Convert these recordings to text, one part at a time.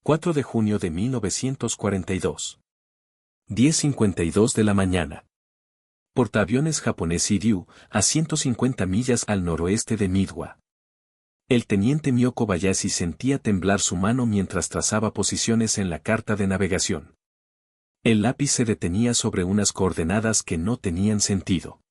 4 de junio de 1942. 10:52 de la mañana. Portaaviones japonés Iryu, a 150 millas al noroeste de Midwa. El teniente Mio Kobayashi sentía temblar su mano mientras trazaba posiciones en la carta de navegación. El lápiz se detenía sobre unas coordenadas que no tenían sentido.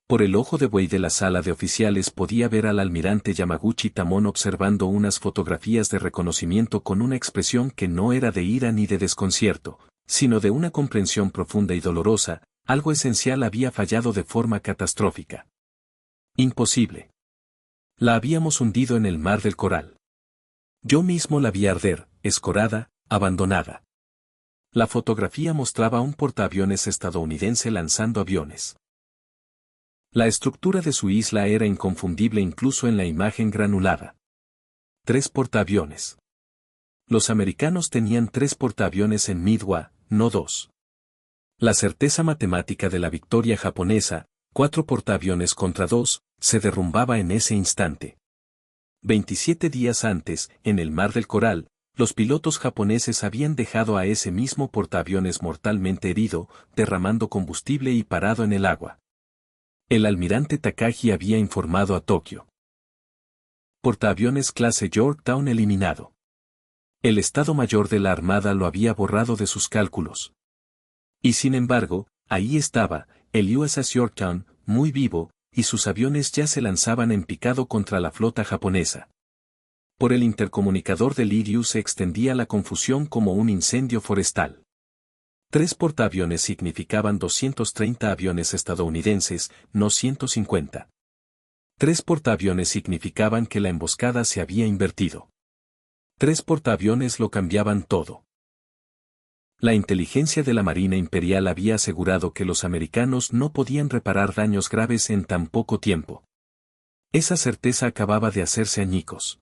Por el ojo de buey de la sala de oficiales podía ver al almirante Yamaguchi Tamon observando unas fotografías de reconocimiento con una expresión que no era de ira ni de desconcierto, sino de una comprensión profunda y dolorosa. Algo esencial había fallado de forma catastrófica. Imposible. La habíamos hundido en el mar del Coral. Yo mismo la vi arder, escorada, abandonada. La fotografía mostraba un portaaviones estadounidense lanzando aviones. La estructura de su isla era inconfundible incluso en la imagen granulada. 3 portaaviones. Los americanos tenían 3 portaaviones en Midwa, no 2. La certeza matemática de la victoria japonesa, 4 portaaviones contra 2, se derrumbaba en ese instante. 27 días antes, en el Mar del Coral, los pilotos japoneses habían dejado a ese mismo portaaviones mortalmente herido, derramando combustible y parado en el agua. El almirante Takagi había informado a Tokio. Portaaviones clase Yorktown eliminado. El Estado Mayor de la Armada lo había borrado de sus cálculos. Y sin embargo, ahí estaba, el USS Yorktown, muy vivo, y sus aviones ya se lanzaban en picado contra la flota japonesa. Por el intercomunicador del Iryu se extendía la confusión como un incendio forestal. 3 portaaviones significaban 230 aviones estadounidenses, no 150. 3 portaaviones significaban que la emboscada se había invertido. 3 portaaviones lo cambiaban todo. La inteligencia de la Marina Imperial había asegurado que los americanos no podían reparar daños graves en tan poco tiempo. Esa certeza acababa de hacerse añicos.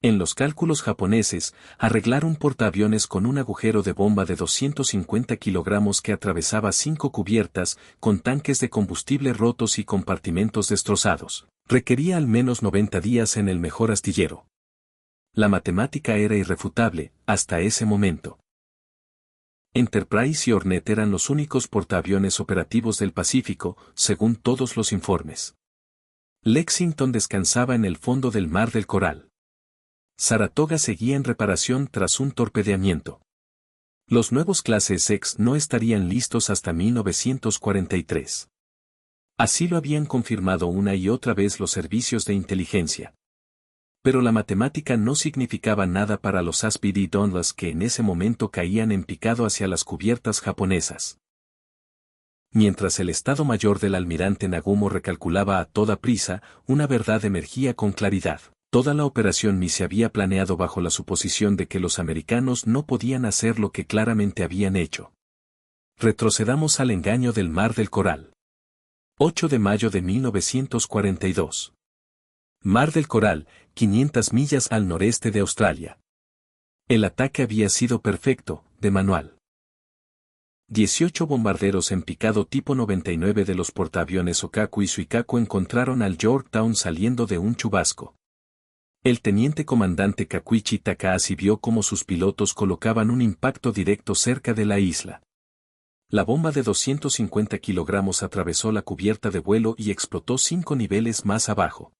En los cálculos japoneses, arreglar un portaaviones con un agujero de bomba de 250 kilogramos que atravesaba 5 cubiertas, con tanques de combustible rotos y compartimentos destrozados, requería al menos 90 días en el mejor astillero. La matemática era irrefutable, hasta ese momento. Enterprise y Hornet eran los únicos portaaviones operativos del Pacífico, según todos los informes. Lexington descansaba en el fondo del Mar del Coral. Saratoga seguía en reparación tras un torpedeamiento. Los nuevos clases X no estarían listos hasta 1943. Así lo habían confirmado una y otra vez los servicios de inteligencia. Pero la matemática no significaba nada para los Aspid y Dunlus que en ese momento caían en picado hacia las cubiertas japonesas. Mientras el Estado Mayor del almirante Nagumo recalculaba a toda prisa, una verdad emergía con claridad. Toda la operación Mi se había planeado bajo la suposición de que los americanos no podían hacer lo que claramente habían hecho. Retrocedamos al engaño del Mar del Coral. 8 de mayo de 1942. Mar del Coral, 500 millas al noreste de Australia. El ataque había sido perfecto, de manual. 18 bombarderos en picado tipo 99 de los portaaviones Okaku y Suikaku encontraron al Yorktown saliendo de un chubasco. El teniente comandante Kakuichi Takahashi vio cómo sus pilotos colocaban un impacto directo cerca de la isla. La bomba de 250 kilogramos atravesó la cubierta de vuelo y explotó 5 niveles más abajo.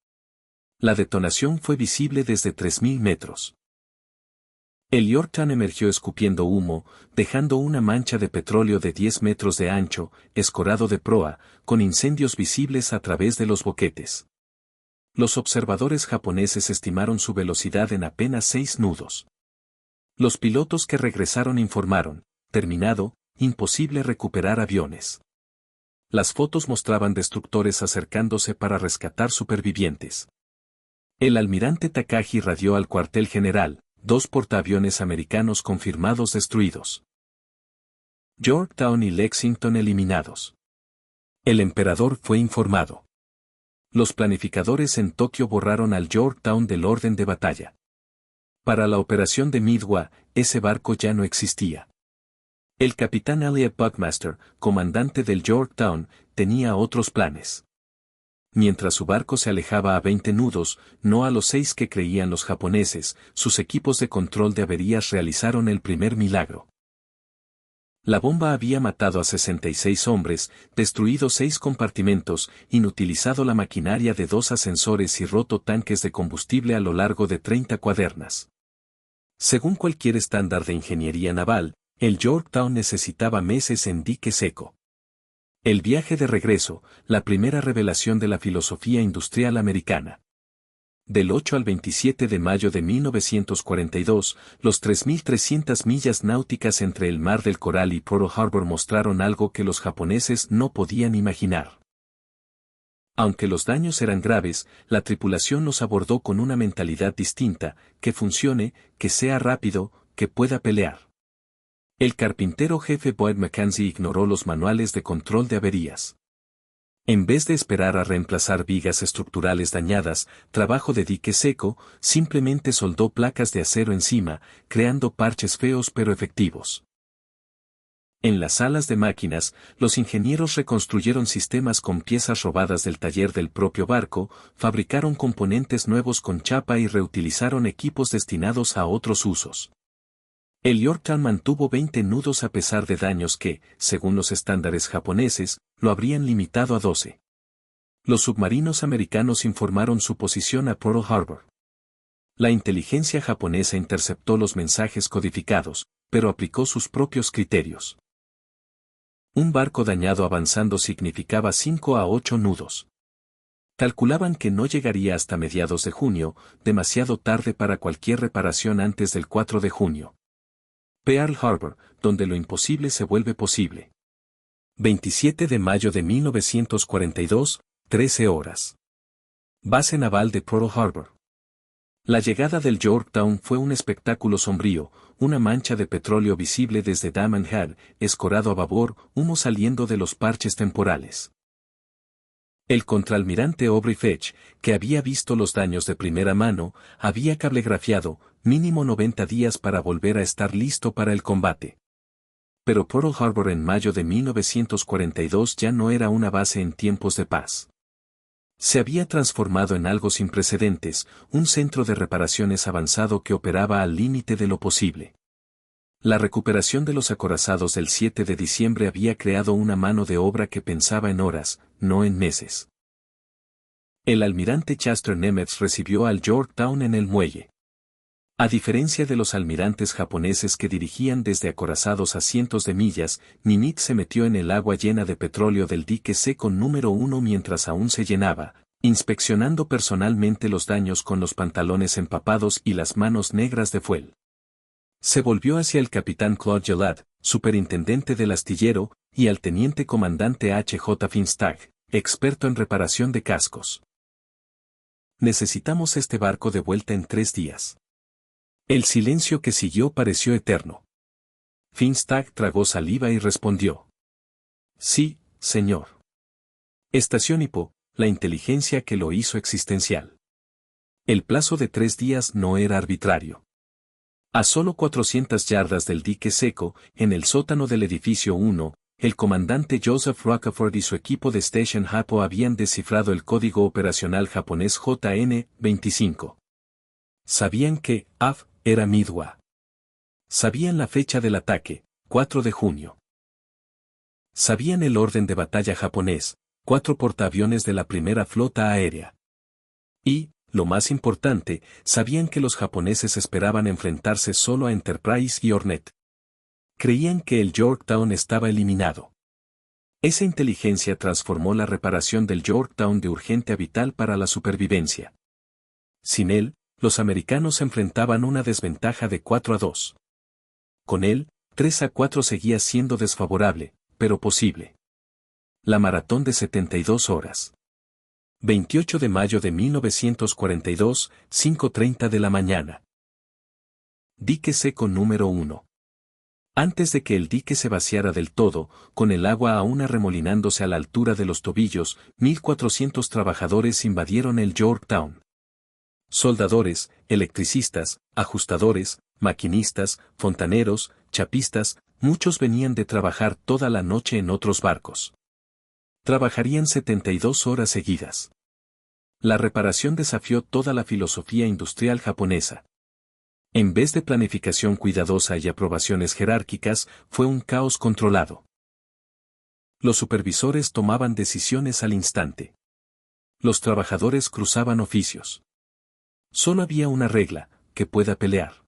La detonación fue visible desde 3.000 metros. El Yorktown emergió escupiendo humo, dejando una mancha de petróleo de 10 metros de ancho, escorado de proa, con incendios visibles a través de los boquetes. Los observadores japoneses estimaron su velocidad en apenas 6 nudos. Los pilotos que regresaron informaron, terminado, imposible recuperar aviones. Las fotos mostraban destructores acercándose para rescatar supervivientes. El almirante Takagi radió al cuartel general, 2 portaaviones americanos confirmados destruidos. Yorktown y Lexington eliminados. El emperador fue informado. Los planificadores en Tokio borraron al Yorktown del orden de batalla. Para la operación de Midwa, ese barco ya no existía. El capitán Elliot Buckmaster, comandante del Yorktown, tenía otros planes. Mientras su barco se alejaba a 20 nudos, no a los 6 que creían los japoneses, sus equipos de control de averías realizaron el primer milagro. La bomba había matado a 66 hombres, destruido 6 compartimentos, inutilizado la maquinaria de 2 ascensores y roto tanques de combustible a lo largo de 30 cuadernas. Según cualquier estándar de ingeniería naval, el Yorktown necesitaba meses en dique seco. El viaje de regreso, la primera revelación de la filosofía industrial americana. Del 8 al 27 de mayo de 1942, los 3.300 millas náuticas entre el Mar del Coral y Pearl Harbor mostraron algo que los japoneses no podían imaginar. Aunque los daños eran graves, la tripulación los abordó con una mentalidad distinta, que funcione, que sea rápido, que pueda pelear. El carpintero jefe Boyd Mackenzie ignoró los manuales de control de averías. En vez de esperar a reemplazar vigas estructurales dañadas, trabajo de dique seco, simplemente soldó placas de acero encima, creando parches feos pero efectivos. En las salas de máquinas, los ingenieros reconstruyeron sistemas con piezas robadas del taller del propio barco, fabricaron componentes nuevos con chapa y reutilizaron equipos destinados a otros usos. El Yorktown mantuvo 20 nudos a pesar de daños que, según los estándares japoneses, lo habrían limitado a 12. Los submarinos americanos informaron su posición a Pearl Harbor. La inteligencia japonesa interceptó los mensajes codificados, pero aplicó sus propios criterios. Un barco dañado avanzando significaba 5 a 8 nudos. Calculaban que no llegaría hasta mediados de junio, demasiado tarde para cualquier reparación antes del 4 de junio. Pearl Harbor, donde lo imposible se vuelve posible. 27 de mayo de 1942, 13 horas. Base naval de Pearl Harbor. La llegada del Yorktown fue un espectáculo sombrío, una mancha de petróleo visible desde Daman Head, escorado a babor, humo saliendo de los parches temporales. El contraalmirante Aubrey Fetch, que había visto los daños de primera mano, había cablegrafiado, mínimo 90 días para volver a estar listo para el combate. Pero Pearl Harbor en mayo de 1942 ya no era una base en tiempos de paz. Se había transformado en algo sin precedentes, un centro de reparaciones avanzado que operaba al límite de lo posible. La recuperación de los acorazados del 7 de diciembre había creado una mano de obra que pensaba en horas, no en meses. El almirante Chester Nimitz recibió al Yorktown en el muelle. A diferencia de los almirantes japoneses que dirigían desde acorazados a cientos de millas, Nimitz se metió en el agua llena de petróleo del dique seco número 1 mientras aún se llenaba, inspeccionando personalmente los daños con los pantalones empapados y las manos negras de fuel. Se volvió hacia el capitán Claude Gillard, superintendente del astillero, y al teniente comandante H.J. Finstag, experto en reparación de cascos. Necesitamos este barco de vuelta en 3 días. El silencio que siguió pareció eterno. Finstag tragó saliva y respondió. Sí, señor. Estación Hippo, la inteligencia que lo hizo existencial. El plazo de 3 días no era arbitrario. A solo 400 yardas del dique seco, en el sótano del edificio 1, el comandante Joseph Rockefeller y su equipo de Station Hippo habían descifrado el código operacional japonés JN-25. Sabían que AF era Midwa. Sabían la fecha del ataque, 4 de junio. Sabían el orden de batalla japonés, 4 portaaviones de la primera flota aérea. Y, lo más importante, sabían que los japoneses esperaban enfrentarse solo a Enterprise y Hornet. Creían que el Yorktown estaba eliminado. Esa inteligencia transformó la reparación del Yorktown de urgente a vital para la supervivencia. Sin él, los americanos enfrentaban una desventaja de 4 a 2. Con él, 3 a 4 seguía siendo desfavorable, pero posible. La maratón de 72 horas. 28 de mayo de 1942, 5:30 de la mañana. Dique seco número 1. Antes de que el dique se vaciara del todo, con el agua aún arremolinándose a la altura de los tobillos, 1.400 trabajadores invadieron el Yorktown. Soldadores, electricistas, ajustadores, maquinistas, fontaneros, chapistas, muchos venían de trabajar toda la noche en otros barcos. Trabajarían 72 horas seguidas. La reparación desafió toda la filosofía industrial japonesa. En vez de planificación cuidadosa y aprobaciones jerárquicas, fue un caos controlado. Los supervisores tomaban decisiones al instante. Los trabajadores cruzaban oficios. Solo había una regla, que pueda pelear.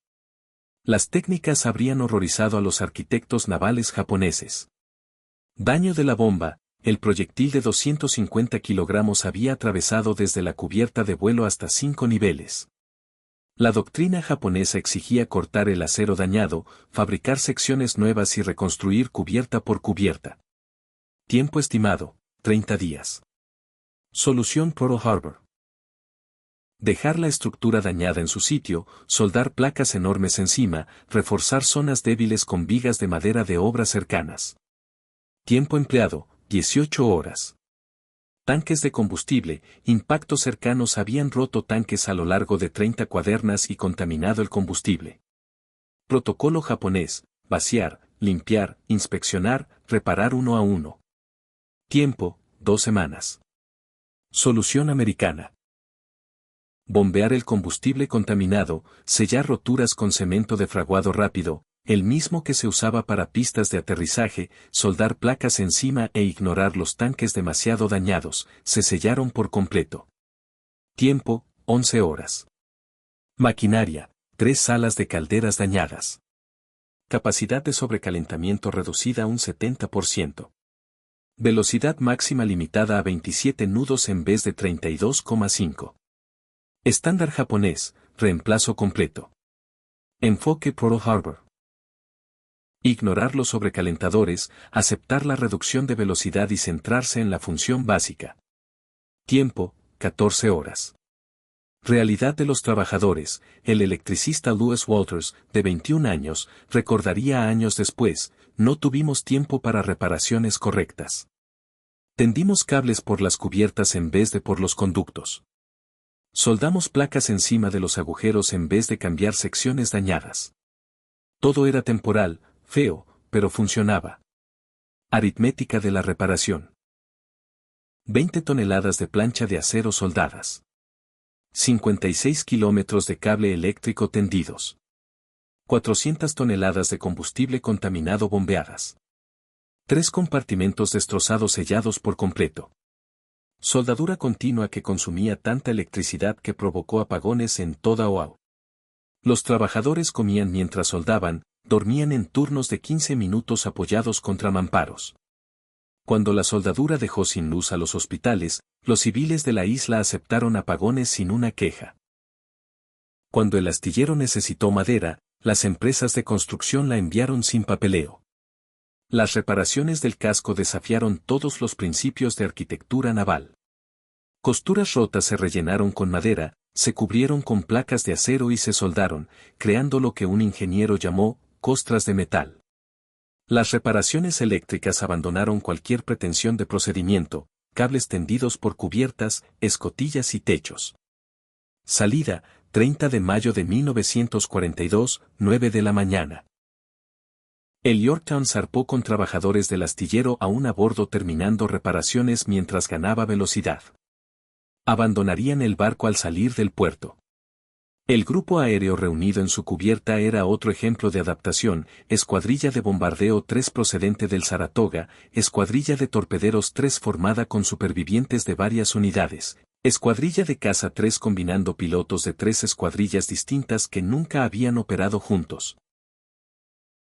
Las técnicas habrían horrorizado a los arquitectos navales japoneses. Daño de la bomba. El proyectil de 250 kilogramos había atravesado desde la cubierta de vuelo hasta 5 niveles. La doctrina japonesa exigía cortar el acero dañado, fabricar secciones nuevas y reconstruir cubierta por cubierta. Tiempo estimado, 30 días. Solución Pearl Harbor. Dejar la estructura dañada en su sitio, soldar placas enormes encima, reforzar zonas débiles con vigas de madera de obras cercanas. Tiempo empleado, 18 horas. Tanques de combustible, impactos cercanos habían roto tanques a lo largo de 30 cuadernas y contaminado el combustible. Protocolo japonés, vaciar, limpiar, inspeccionar, reparar uno a uno. Tiempo, 2 semanas. Solución americana. Bombear el combustible contaminado, sellar roturas con cemento de fraguado rápido, el mismo que se usaba para pistas de aterrizaje, soldar placas encima e ignorar los tanques demasiado dañados, se sellaron por completo. Tiempo, 11 horas. Maquinaria, 3 salas de calderas dañadas. Capacidad de sobrecalentamiento reducida un 70%. Velocidad máxima limitada a 27 nudos en vez de 32,5. Estándar japonés, reemplazo completo. Enfoque Pearl Harbor. Ignorar los sobrecalentadores, aceptar la reducción de velocidad y centrarse en la función básica. Tiempo, 14 horas. Realidad de los trabajadores. El electricista Lewis Walters, de 21 años, recordaría años después, no tuvimos tiempo para reparaciones correctas. Tendimos cables por las cubiertas en vez de por los conductos. Soldamos placas encima de los agujeros en vez de cambiar secciones dañadas. Todo era temporal, feo, pero funcionaba. Aritmética de la reparación. 20 toneladas de plancha de acero soldadas. 56 kilómetros de cable eléctrico tendidos. 400 toneladas de combustible contaminado bombeadas. 3 compartimentos destrozados sellados por completo. Soldadura continua que consumía tanta electricidad que provocó apagones en toda Oahu. Los trabajadores comían mientras soldaban, dormían en turnos de 15 minutos apoyados contra mamparos. Cuando la soldadura dejó sin luz a los hospitales, los civiles de la isla aceptaron apagones sin una queja. Cuando el astillero necesitó madera, las empresas de construcción la enviaron sin papeleo. Las reparaciones del casco desafiaron todos los principios de arquitectura naval. Costuras rotas se rellenaron con madera, se cubrieron con placas de acero y se soldaron, creando lo que un ingeniero llamó costras de metal. Las reparaciones eléctricas abandonaron cualquier pretensión de procedimiento, cables tendidos por cubiertas, escotillas y techos. Salida, 30 de mayo de 1942, 9 de la mañana. El Yorktown zarpó con trabajadores del astillero aún a bordo terminando reparaciones mientras ganaba velocidad. Abandonarían el barco al salir del puerto. El grupo aéreo reunido en su cubierta era otro ejemplo de adaptación, Escuadrilla de Bombardeo 3 procedente del Saratoga, Escuadrilla de Torpederos 3 formada con supervivientes de varias unidades, Escuadrilla de Caza 3 combinando pilotos de 3 escuadrillas distintas que nunca habían operado juntos.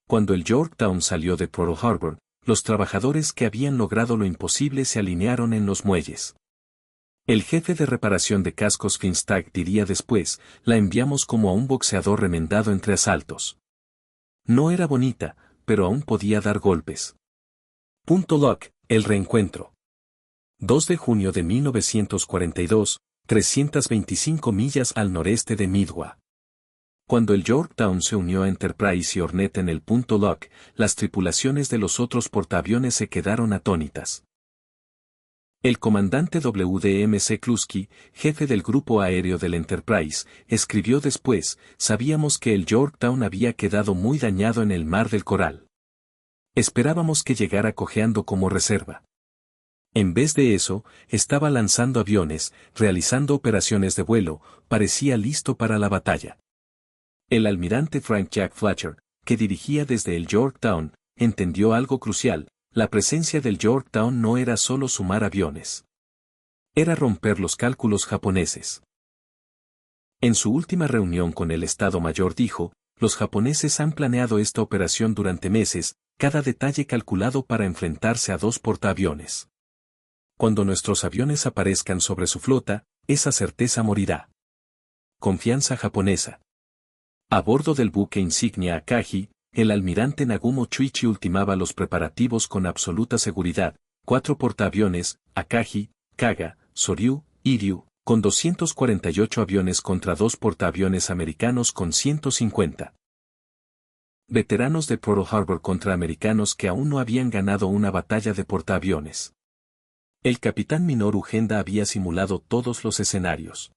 Cuando el Yorktown salió de Pearl Harbor, los trabajadores que habían logrado lo imposible se alinearon en los muelles. El jefe de reparación de cascos Finstag diría después, la enviamos como a un boxeador remendado entre asaltos. No era bonita, pero aún podía dar golpes. Punto Lock, el reencuentro. 2 de junio de 1942, 325 millas al noreste de Midway. Cuando el Yorktown se unió a Enterprise y Hornet en el punto Lock, las tripulaciones de los otros portaaviones se quedaron atónitas. El comandante W.D.M. McCluskey, jefe del grupo aéreo del Enterprise, escribió después, sabíamos que el Yorktown había quedado muy dañado en el Mar del Coral. Esperábamos que llegara cojeando como reserva. En vez de eso, estaba lanzando aviones, realizando operaciones de vuelo, parecía listo para la batalla. El almirante Frank Jack Fletcher, que dirigía desde el Yorktown, entendió algo crucial: la presencia del Yorktown no era solo sumar aviones. Era romper los cálculos japoneses. En su última reunión con el Estado Mayor dijo: los japoneses han planeado esta operación durante meses, cada detalle calculado para enfrentarse a 2 portaaviones. Cuando nuestros aviones aparezcan sobre su flota, esa certeza morirá. Confianza japonesa. A bordo del buque insignia Akagi, el almirante Nagumo Chuichi ultimaba los preparativos con absoluta seguridad: 4 portaaviones, Akagi, Kaga, Soryu, Iryu, con 248 aviones contra 2 portaaviones americanos con 150. Veteranos de Pearl Harbor contra americanos que aún no habían ganado una batalla de portaaviones. El capitán Minoru Genda había simulado todos los escenarios.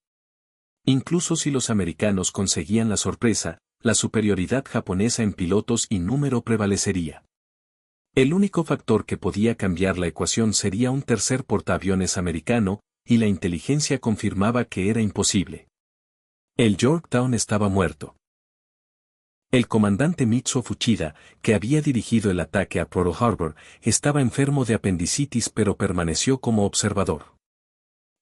Incluso si los americanos conseguían la sorpresa, la superioridad japonesa en pilotos y número prevalecería. El único factor que podía cambiar la ecuación sería un tercer portaaviones americano, y la inteligencia confirmaba que era imposible. El Yorktown estaba muerto. El comandante Mitsuo Fuchida, que había dirigido el ataque a Pearl Harbor, estaba enfermo de apendicitis pero permaneció como observador.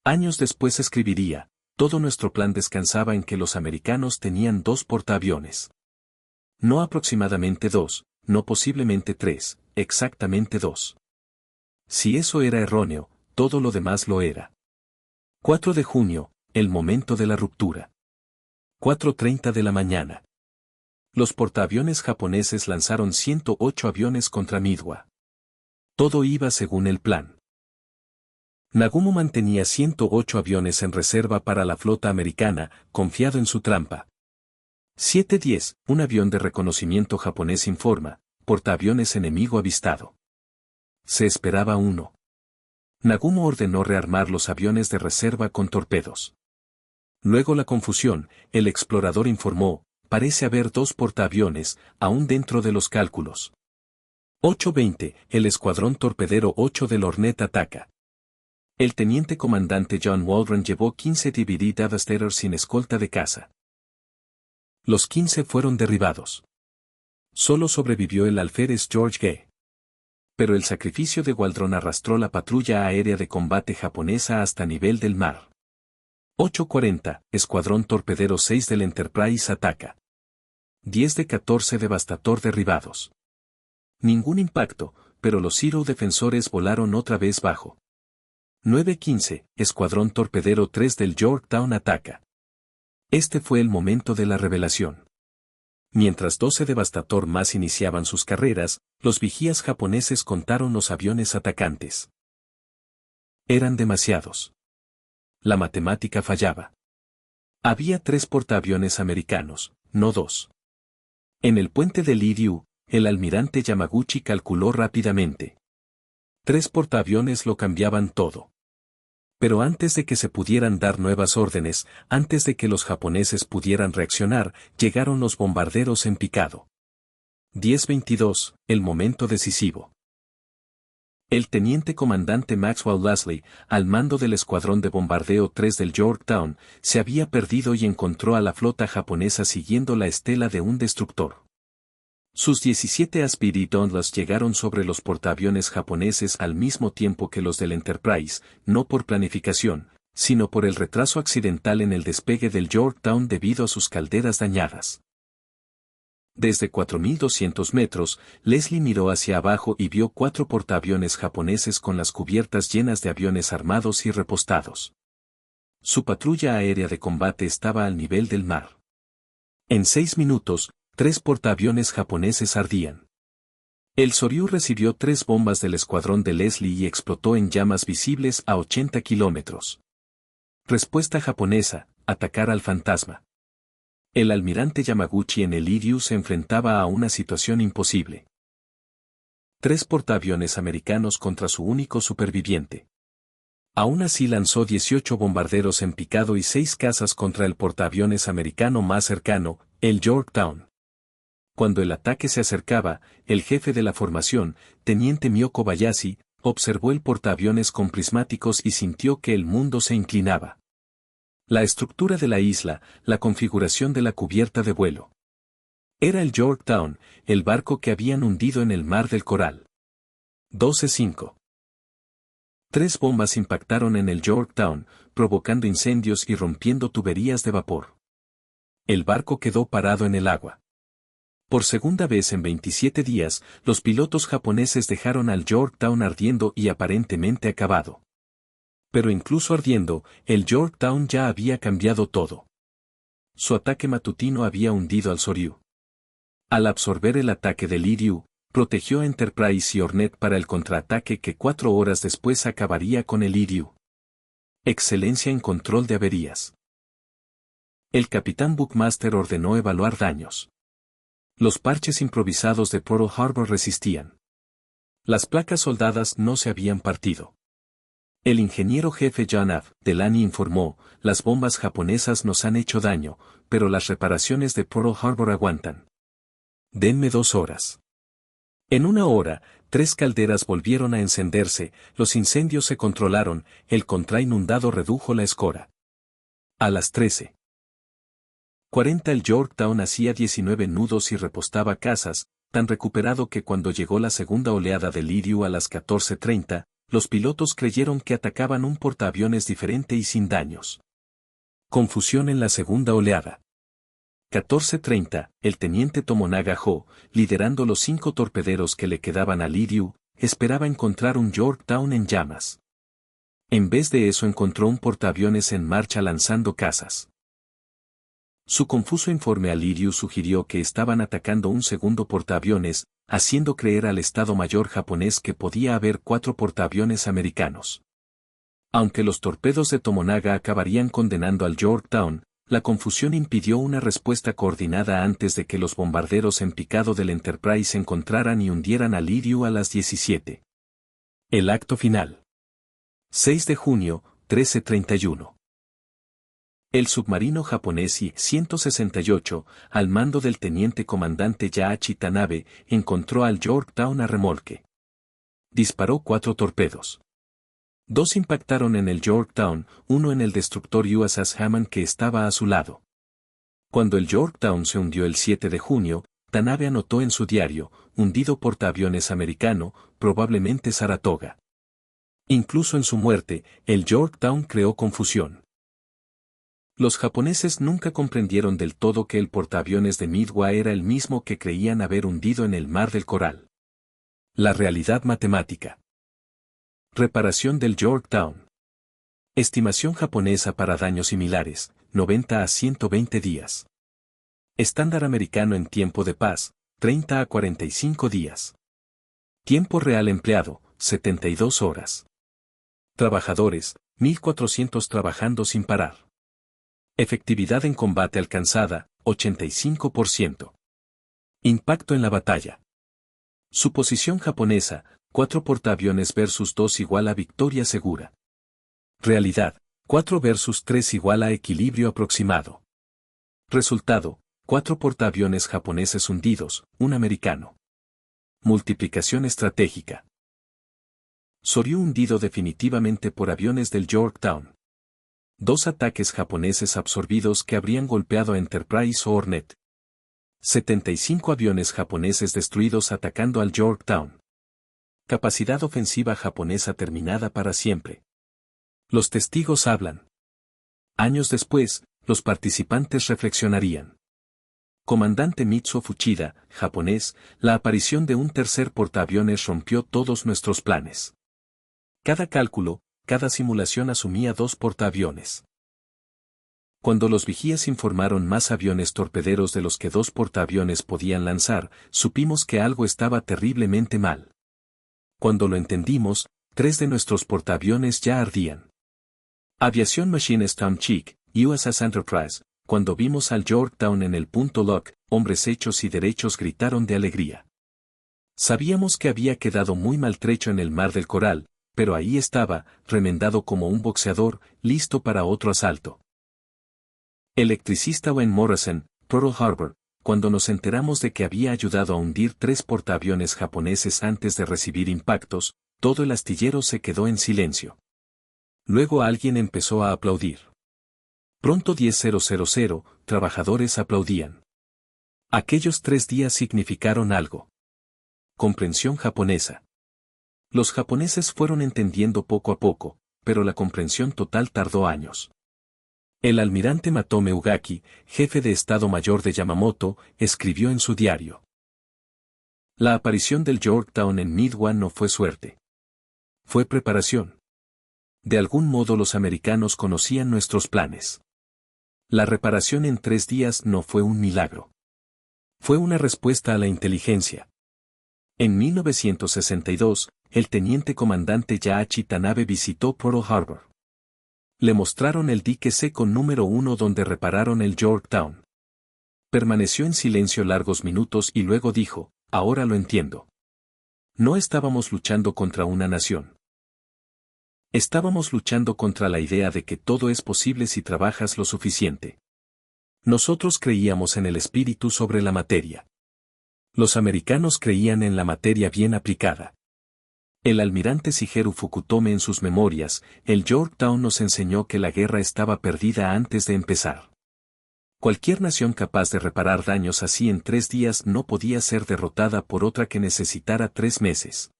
Años después escribiría: todo nuestro plan descansaba en que los americanos tenían 2 portaaviones. No aproximadamente 2, no posiblemente 3, exactamente 2. Si eso era erróneo, todo lo demás lo era. 4 de junio, el momento de la ruptura. 4:30 de la mañana. Los portaaviones japoneses lanzaron 108 aviones contra Midwa. Todo iba según el plan. Nagumo mantenía 108 aviones en reserva para la flota americana, confiado en su trampa. 7:10, un avión de reconocimiento japonés informa: portaaviones enemigo avistado. Se esperaba uno. Nagumo ordenó rearmar los aviones de reserva con torpedos. Luego la confusión: el explorador informó: parece haber 2 portaaviones, aún dentro de los cálculos. 8:20, el escuadrón torpedero 8 del Hornet ataca. El teniente comandante John Waldron llevó 15 DVD Devastator sin escolta de caza. Los 15 fueron derribados. Solo sobrevivió el alférez George G. Pero el sacrificio de Waldron arrastró la patrulla aérea de combate japonesa hasta nivel del mar. 8:40, escuadrón torpedero 6 del Enterprise ataca. 10 de 14 Devastator derribados. Ningún impacto, pero los Zero defensores volaron otra vez bajo. 9:15, escuadrón torpedero 3 del Yorktown ataca. Este fue el momento de la revelación. Mientras 12 Devastator más iniciaban sus carreras, los vigías japoneses contaron los aviones atacantes. Eran demasiados. La matemática fallaba. Había 3 portaaviones americanos, no 2. En el puente de Lee-Ryu, el almirante Yamaguchi calculó rápidamente. 3 portaaviones lo cambiaban todo. Pero antes de que se pudieran dar nuevas órdenes, antes de que los japoneses pudieran reaccionar, llegaron los bombarderos en picado. 10:22, el momento decisivo. El teniente comandante Maxwell Leslie, al mando del escuadrón de bombardeo 3 del Yorktown, se había perdido y encontró a la flota japonesa siguiendo la estela de un destructor. Sus 17 Speedy Dauntless llegaron sobre los portaaviones japoneses al mismo tiempo que los del Enterprise, no por planificación, sino por el retraso accidental en el despegue del Yorktown debido a sus calderas dañadas. Desde 4.200 metros, Leslie miró hacia abajo y vio 4 portaaviones japoneses con las cubiertas llenas de aviones armados y repostados. Su patrulla aérea de combate estaba al nivel del mar. En 6 minutos, 3 portaaviones japoneses ardían. El Soryu recibió 3 bombas del escuadrón de Leslie y explotó en llamas visibles a 80 kilómetros. Respuesta japonesa: atacar al fantasma. El almirante Yamaguchi en el Lee-Ryu se enfrentaba a una situación imposible. 3 portaaviones americanos contra su único superviviente. Aún así lanzó 18 bombarderos en picado y 6 cazas contra el portaaviones americano más cercano, el Yorktown. Cuando el ataque se acercaba, el jefe de la formación, teniente Mio Kobayashi, Observó el portaaviones con prismáticos y sintió que el mundo se inclinaba. La estructura de la isla, la configuración de la cubierta de vuelo. Era el Yorktown, el barco que habían hundido en el mar del Coral. 12:05. 3 bombas impactaron en el Yorktown, provocando incendios y rompiendo tuberías de vapor. El barco quedó parado en el agua. Por segunda vez en 27 días, los pilotos japoneses dejaron al Yorktown ardiendo y aparentemente acabado. Pero incluso ardiendo, el Yorktown ya había cambiado todo. Su ataque matutino había hundido al Soryu. Al absorber el ataque del Iryu, protegió a Enterprise y Hornet para el contraataque que 4 horas después acabaría con el Iryu. Excelencia en control de averías. El capitán Buckmaster ordenó evaluar daños. Los parches improvisados de Pearl Harbor resistían. Las placas soldadas no se habían partido. El ingeniero jefe John F. Delaney informó, las bombas japonesas nos han hecho daño, pero las reparaciones de Pearl Harbor aguantan. Denme 2 horas. En 1 hora, 3 calderas volvieron a encenderse, los incendios se controlaron, el contrainundado redujo la escora. A las 13:40 el Yorktown hacía 19 nudos y repostaba casas, tan recuperado que cuando llegó la segunda oleada del Iryu a las 14:30, los pilotos creyeron que atacaban un portaaviones diferente y sin daños. Confusión en la segunda oleada. 14:30, el teniente Tomonaga Ho, liderando los 5 torpederos que le quedaban al Iryu, esperaba encontrar un Yorktown en llamas. En vez de eso encontró un portaaviones en marcha lanzando casas. Su confuso informe al Iryu sugirió que estaban atacando un segundo portaaviones, haciendo creer al Estado Mayor japonés que podía haber 4 portaaviones americanos. Aunque los torpedos de Tomonaga acabarían condenando al Yorktown, la confusión impidió una respuesta coordinada antes de que los bombarderos en picado del Enterprise encontraran y hundieran al Iryu a las 17. El acto final. 6 de junio, 13:31. El submarino japonés I-168, al mando del teniente comandante Yaachi Tanabe, encontró al Yorktown a remolque. Disparó 4 torpedos. 2 impactaron en el Yorktown, 1 en el destructor USS Hammond que estaba a su lado. Cuando el Yorktown se hundió el 7 de junio, Tanabe anotó en su diario, hundido portaaviones americano, probablemente Saratoga. Incluso en su muerte, el Yorktown creó confusión. Los japoneses nunca comprendieron del todo que el portaaviones de Midway era el mismo que creían haber hundido en el Mar del Coral. La realidad matemática. Reparación del Yorktown. Estimación japonesa para daños similares, 90 a 120 días. Estándar americano en tiempo de paz, 30 a 45 días. Tiempo real empleado, 72 horas. Trabajadores, 1.400 trabajando sin parar. Efectividad en combate alcanzada, 85%. Impacto en la batalla. Suposición japonesa, 4 portaaviones versus 2 igual a victoria segura. Realidad, 4 versus 3 igual a equilibrio aproximado. Resultado, 4 portaaviones japoneses hundidos, 1 americano. Multiplicación estratégica. Soryu hundido definitivamente por aviones del Yorktown. 2 ataques japoneses absorbidos que habrían golpeado a Enterprise o Hornet. 75 aviones japoneses destruidos atacando al Yorktown. Capacidad ofensiva japonesa terminada para siempre. Los testigos hablan. Años después, los participantes reflexionarían. Comandante Mitsuo Fuchida, japonés, la aparición de un tercer portaaviones rompió todos nuestros planes. Cada cálculo, cada simulación asumía 2 portaaviones. Cuando los vigías informaron más aviones torpederos de los que 2 portaaviones podían lanzar, supimos que algo estaba terriblemente mal. Cuando lo entendimos, 3 de nuestros portaaviones ya ardían. Aviación Machines Tom Chick, USS Enterprise, cuando vimos al Yorktown en el punto lock, hombres hechos y derechos gritaron de alegría. Sabíamos que había quedado muy maltrecho en el Mar del Coral, pero ahí estaba, remendado como un boxeador, listo para otro asalto. Electricista Wayne Morrison, Pearl Harbor, cuando nos enteramos de que había ayudado a hundir 3 portaaviones japoneses antes de recibir impactos, todo el astillero se quedó en silencio. Luego alguien empezó a aplaudir. Pronto 10.000 trabajadores aplaudían. Aquellos 3 días significaron algo. Comprensión japonesa. Los japoneses fueron entendiendo poco a poco, pero la comprensión total tardó años. El almirante Matome Ugaki, jefe de Estado Mayor de Yamamoto, escribió en su diario: la aparición del Yorktown en Midway no fue suerte. Fue preparación. De algún modo los americanos conocían nuestros planes. La reparación en 3 días no fue un milagro. Fue una respuesta a la inteligencia. En 1962, el teniente comandante Yaachi Tanabe visitó Pearl Harbor. Le mostraron el dique seco número 1 donde repararon el Yorktown. Permaneció en silencio largos minutos y luego dijo: ahora lo entiendo. No estábamos luchando contra una nación. Estábamos luchando contra la idea de que todo es posible si trabajas lo suficiente. Nosotros creíamos en el espíritu sobre la materia. Los americanos creían en la materia bien aplicada. El almirante Shigeru Fukutome en sus memorias, el Yorktown nos enseñó que la guerra estaba perdida antes de empezar. Cualquier nación capaz de reparar daños así en 3 días no podía ser derrotada por otra que necesitara 3 meses.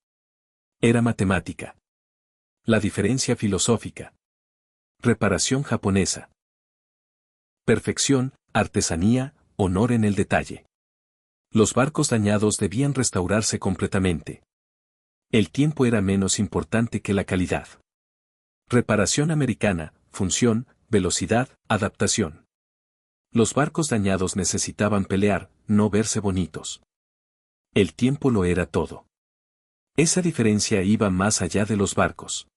Era matemática. La diferencia filosófica. Reparación japonesa. Perfección, artesanía, honor en el detalle. Los barcos dañados debían restaurarse completamente. El tiempo era menos importante que la calidad. Reparación americana, función, velocidad, adaptación. Los barcos dañados necesitaban pelear, no verse bonitos. El tiempo lo era todo. Esa diferencia iba más allá de los barcos.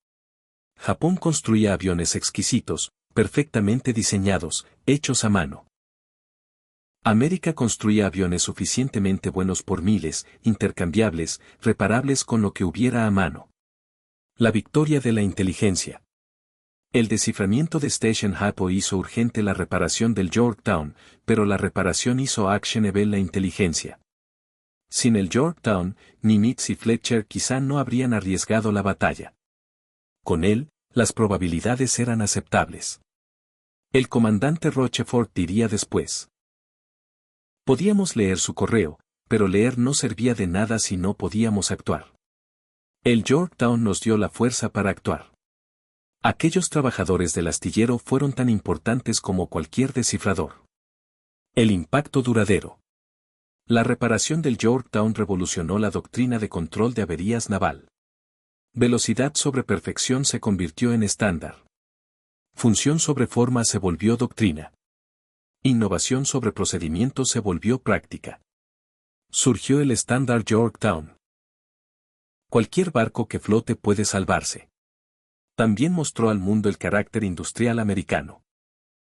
Japón construía aviones exquisitos, perfectamente diseñados, hechos a mano. América construía aviones suficientemente buenos por miles, intercambiables, reparables con lo que hubiera a mano. La victoria de la inteligencia. El desciframiento de Station Hapo hizo urgente la reparación del Yorktown, pero la reparación hizo actionable la inteligencia. Sin el Yorktown, Nimitz y Fletcher quizá no habrían arriesgado la batalla. Con él, las probabilidades eran aceptables. El comandante Rochefort diría después: podíamos leer su correo, pero leer no servía de nada si no podíamos actuar. El Yorktown nos dio la fuerza para actuar. Aquellos trabajadores del astillero fueron tan importantes como cualquier descifrador. El impacto duradero. La reparación del Yorktown revolucionó la doctrina de control de averías naval. Velocidad sobre perfección se convirtió en estándar. Función sobre forma se volvió doctrina. Innovación sobre procedimientos se volvió práctica. Surgió el estándar Yorktown. Cualquier barco que flote puede salvarse. También mostró al mundo el carácter industrial americano.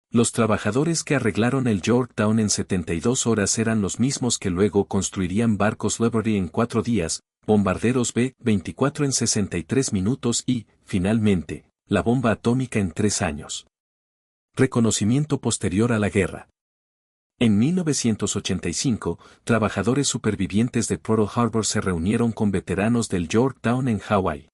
Los trabajadores que arreglaron el Yorktown en 72 horas eran los mismos que luego construirían barcos Liberty en 4 días, bombarderos B-24 en 63 minutos y, finalmente, la bomba atómica en 3 años. Reconocimiento posterior a la guerra. En 1985, trabajadores supervivientes de Pearl Harbor se reunieron con veteranos del Yorktown en Hawái.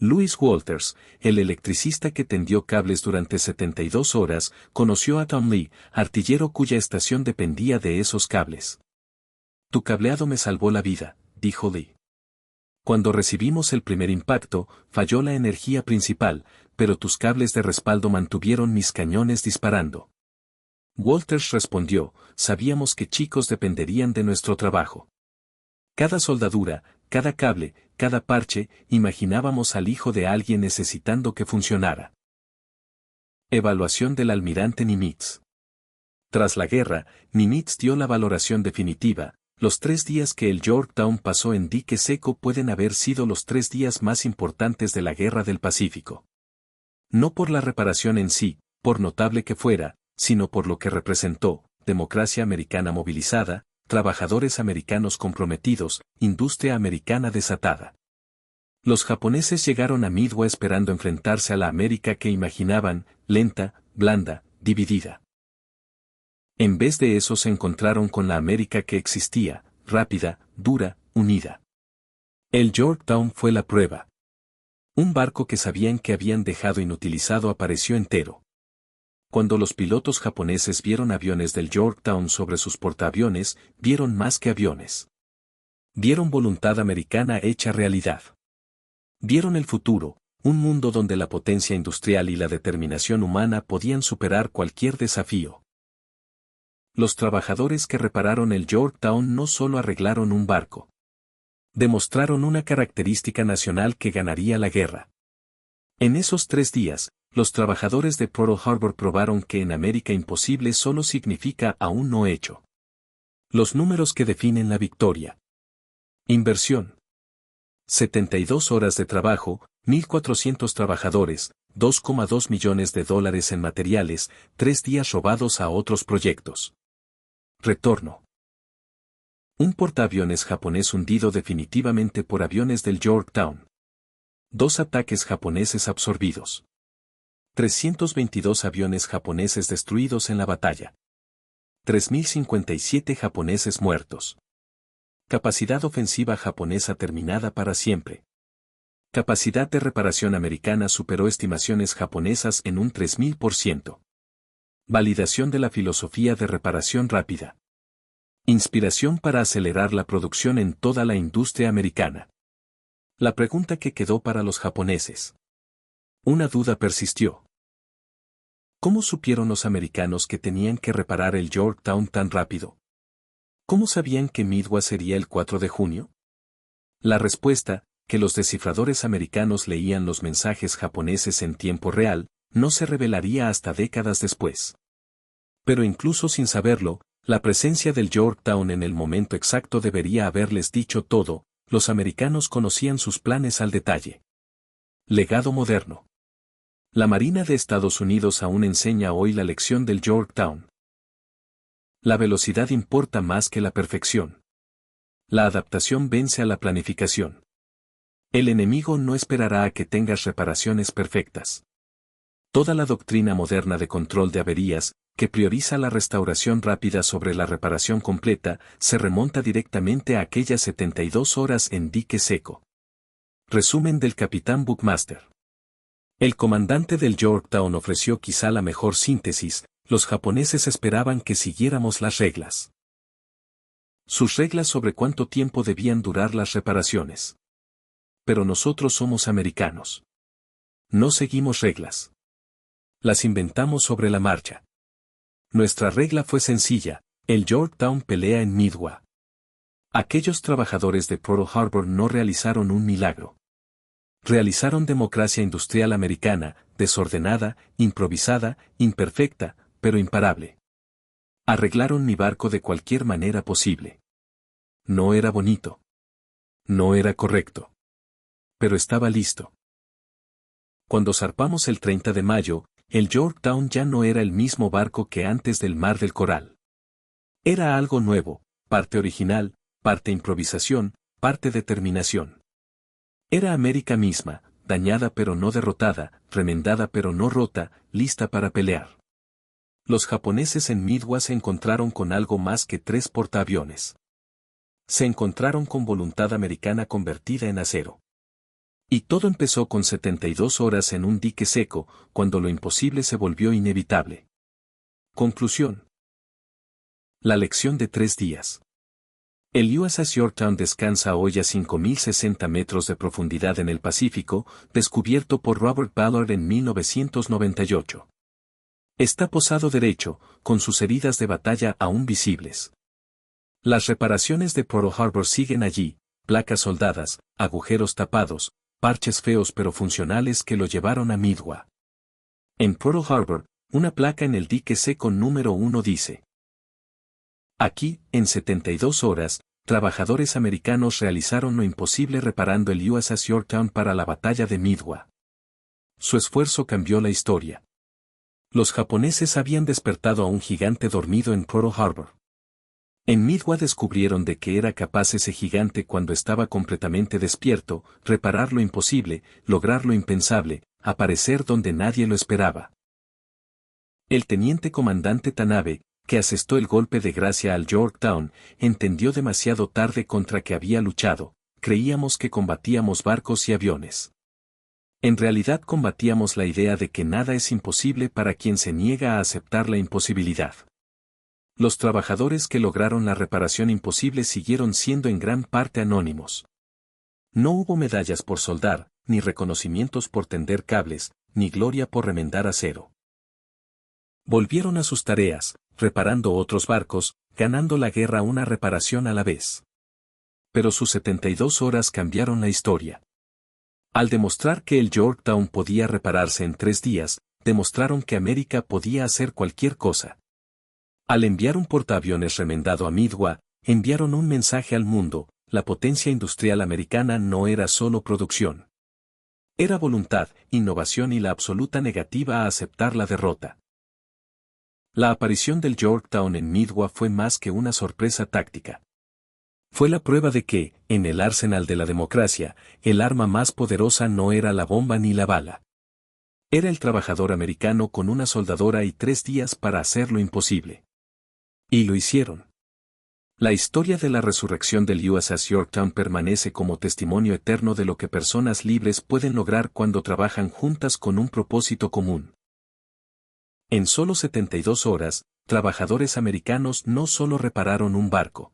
Louis Walters, el electricista que tendió cables durante 72 horas, conoció a Tom Lee, artillero cuya estación dependía de esos cables. Tu cableado me salvó la vida, dijo Lee. Cuando recibimos el primer impacto, falló la energía principal, pero tus cables de respaldo mantuvieron mis cañones disparando. Walters respondió: sabíamos que chicos dependerían de nuestro trabajo. Cada soldadura, cada cable, cada parche, imaginábamos al hijo de alguien necesitando que funcionara. Evaluación del almirante Nimitz. Tras la guerra, Nimitz dio la valoración definitiva: los 3 días que el Yorktown pasó en dique seco pueden haber sido los 3 días más importantes de la Guerra del Pacífico. No por la reparación en sí, por notable que fuera, sino por lo que representó: democracia americana movilizada, trabajadores americanos comprometidos, industria americana desatada. Los japoneses llegaron a Midway esperando enfrentarse a la América que imaginaban, lenta, blanda, dividida. En vez de eso se encontraron con la América que existía, rápida, dura, unida. El Yorktown fue la prueba. Un barco que sabían que habían dejado inutilizado apareció entero. Cuando los pilotos japoneses vieron aviones del Yorktown sobre sus portaaviones, vieron más que aviones. Vieron voluntad americana hecha realidad. Vieron el futuro, un mundo donde la potencia industrial y la determinación humana podían superar cualquier desafío. Los trabajadores que repararon el Yorktown no solo arreglaron un barco. Demostraron una característica nacional que ganaría la guerra. En esos 3 días, los trabajadores de Pearl Harbor probaron que en América imposible solo significa aún no hecho. Los números que definen la victoria. Inversión. 72 horas de trabajo, 1.400 trabajadores, $2,2 millones en materiales, 3 días robados a otros proyectos. Retorno. Un portaaviones japonés hundido definitivamente por aviones del Yorktown. 2 ataques japoneses absorbidos. 322 aviones japoneses destruidos en la batalla. 3.057 japoneses muertos. Capacidad ofensiva japonesa terminada para siempre. Capacidad de reparación americana superó estimaciones japonesas en un 3000%. Validación de la filosofía de reparación rápida. Inspiración para acelerar la producción en toda la industria americana. La pregunta que quedó para los japoneses. Una duda persistió. ¿Cómo supieron los americanos que tenían que reparar el Yorktown tan rápido? ¿Cómo sabían que Midway sería el 4 de junio? La respuesta, que los descifradores americanos leían los mensajes japoneses en tiempo real, no se revelaría hasta décadas después. Pero incluso sin saberlo, la presencia del Yorktown en el momento exacto debería haberles dicho todo, los americanos conocían sus planes al detalle. Legado moderno. La Marina de Estados Unidos aún enseña hoy la lección del Yorktown. La velocidad importa más que la perfección. La adaptación vence a la planificación. El enemigo no esperará a que tengas reparaciones perfectas. Toda la doctrina moderna de control de averías, que prioriza la restauración rápida sobre la reparación completa, se remonta directamente a aquellas 72 horas en dique seco. Resumen del capitán Buckmaster. El comandante del Yorktown ofreció quizá la mejor síntesis: los japoneses esperaban que siguiéramos las reglas. Sus reglas sobre cuánto tiempo debían durar las reparaciones. Pero nosotros somos americanos. No seguimos reglas. Las inventamos sobre la marcha. Nuestra regla fue sencilla: el Yorktown pelea en Midway. Aquellos trabajadores de Pearl Harbor no realizaron un milagro. Realizaron democracia industrial americana, desordenada, improvisada, imperfecta, pero imparable. Arreglaron mi barco de cualquier manera posible. No era bonito. No era correcto. Pero estaba listo. Cuando zarpamos el 30 de mayo, el Yorktown ya no era el mismo barco que antes del Mar del Coral. Era algo nuevo, parte original, parte improvisación, parte determinación. Era América misma, dañada pero no derrotada, remendada pero no rota, lista para pelear. Los japoneses en Midway se encontraron con algo más que 3 portaaviones. Se encontraron con voluntad americana convertida en acero. Y todo empezó con 72 horas en un dique seco, cuando lo imposible se volvió inevitable. Conclusión. La lección de 3 días. El USS Yorktown descansa hoy a 5.060 metros de profundidad en el Pacífico, descubierto por Robert Ballard en 1998. Está posado derecho, con sus heridas de batalla aún visibles. Las reparaciones de Pearl Harbor siguen allí, placas soldadas, agujeros tapados, parches feos pero funcionales que lo llevaron a Midway. En Pearl Harbor, una placa en el dique seco número 1 dice: aquí, en 72 horas, trabajadores americanos realizaron lo imposible reparando el USS Yorktown para la batalla de Midway. Su esfuerzo cambió la historia. Los japoneses habían despertado a un gigante dormido en Pearl Harbor. En Midway descubrieron de qué era capaz ese gigante cuando estaba completamente despierto: reparar lo imposible, lograr lo impensable, aparecer donde nadie lo esperaba. El teniente comandante Tanabe, que asestó el golpe de gracia al Yorktown, entendió demasiado tarde contra qué había luchado: creíamos que combatíamos barcos y aviones. En realidad combatíamos la idea de que nada es imposible para quien se niega a aceptar la imposibilidad. Los trabajadores que lograron la reparación imposible siguieron siendo en gran parte anónimos. No hubo medallas por soldar, ni reconocimientos por tender cables, ni gloria por remendar acero. Volvieron a sus tareas, reparando otros barcos, ganando la guerra una reparación a la vez. Pero sus 72 horas cambiaron la historia. Al demostrar que el Yorktown podía repararse en 3 días, demostraron que América podía hacer cualquier cosa. Al enviar un portaaviones remendado a Midway, enviaron un mensaje al mundo: la potencia industrial americana no era solo producción. Era voluntad, innovación y la absoluta negativa a aceptar la derrota. La aparición del Yorktown en Midway fue más que una sorpresa táctica. Fue la prueba de que, en el arsenal de la democracia, el arma más poderosa no era la bomba ni la bala. Era el trabajador americano con una soldadora y 3 días para hacer lo imposible. Y lo hicieron. La historia de la resurrección del USS Yorktown permanece como testimonio eterno de lo que personas libres pueden lograr cuando trabajan juntas con un propósito común. En solo 72 horas, trabajadores americanos no solo repararon un barco.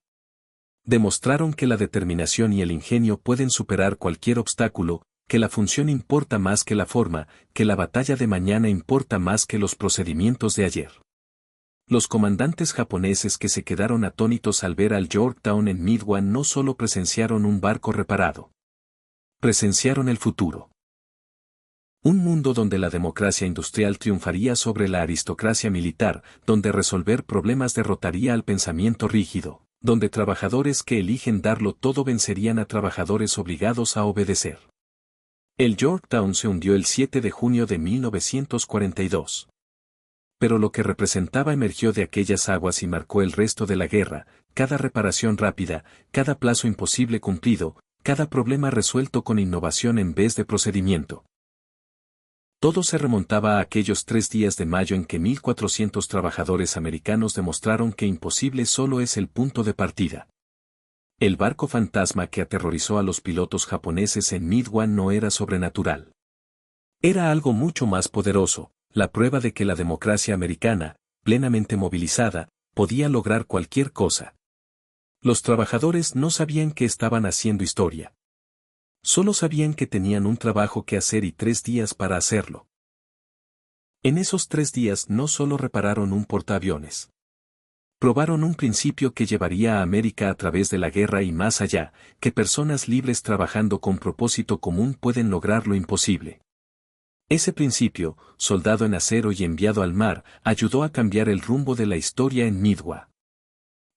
Demostraron que la determinación y el ingenio pueden superar cualquier obstáculo, que la función importa más que la forma, que la batalla de mañana importa más que los procedimientos de ayer. Los comandantes japoneses que se quedaron atónitos al ver al Yorktown en Midway no solo presenciaron un barco reparado. Presenciaron el futuro. Un mundo donde la democracia industrial triunfaría sobre la aristocracia militar, donde resolver problemas derrotaría al pensamiento rígido, donde trabajadores que eligen darlo todo vencerían a trabajadores obligados a obedecer. El Yorktown se hundió el 7 de junio de 1942. Pero lo que representaba emergió de aquellas aguas y marcó el resto de la guerra: cada reparación rápida, cada plazo imposible cumplido, cada problema resuelto con innovación en vez de procedimiento. Todo se remontaba a aquellos 3 días de mayo en que 1.400 trabajadores americanos demostraron que imposible solo es el punto de partida. El barco fantasma que aterrorizó a los pilotos japoneses en Midway no era sobrenatural. Era algo mucho más poderoso: la prueba de que la democracia americana, plenamente movilizada, podía lograr cualquier cosa. Los trabajadores no sabían que estaban haciendo historia. Solo sabían que tenían un trabajo que hacer y 3 días para hacerlo. En esos 3 días no solo repararon un portaaviones. Probaron un principio que llevaría a América a través de la guerra y más allá: que personas libres trabajando con propósito común pueden lograr lo imposible. Ese principio, soldado en acero y enviado al mar, ayudó a cambiar el rumbo de la historia en Midway.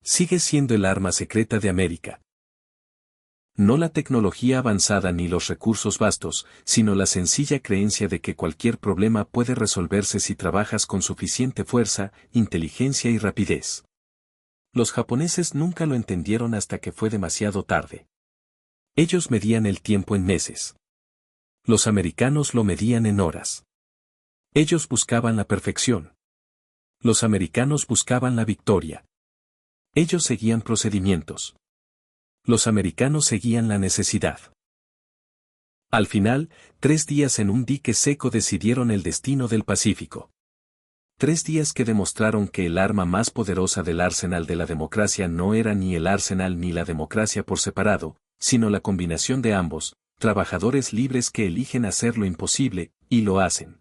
Sigue siendo el arma secreta de América. No la tecnología avanzada ni los recursos vastos, sino la sencilla creencia de que cualquier problema puede resolverse si trabajas con suficiente fuerza, inteligencia y rapidez. Los japoneses nunca lo entendieron hasta que fue demasiado tarde. Ellos medían el tiempo en meses. Los americanos lo medían en horas. Ellos buscaban la perfección. Los americanos buscaban la victoria. Ellos seguían procedimientos. Los americanos seguían la necesidad. Al final, 3 días en un dique seco decidieron el destino del Pacífico. 3 días que demostraron que el arma más poderosa del arsenal de la democracia no era ni el arsenal ni la democracia por separado, sino la combinación de ambos: trabajadores libres que eligen hacer lo imposible, y lo hacen.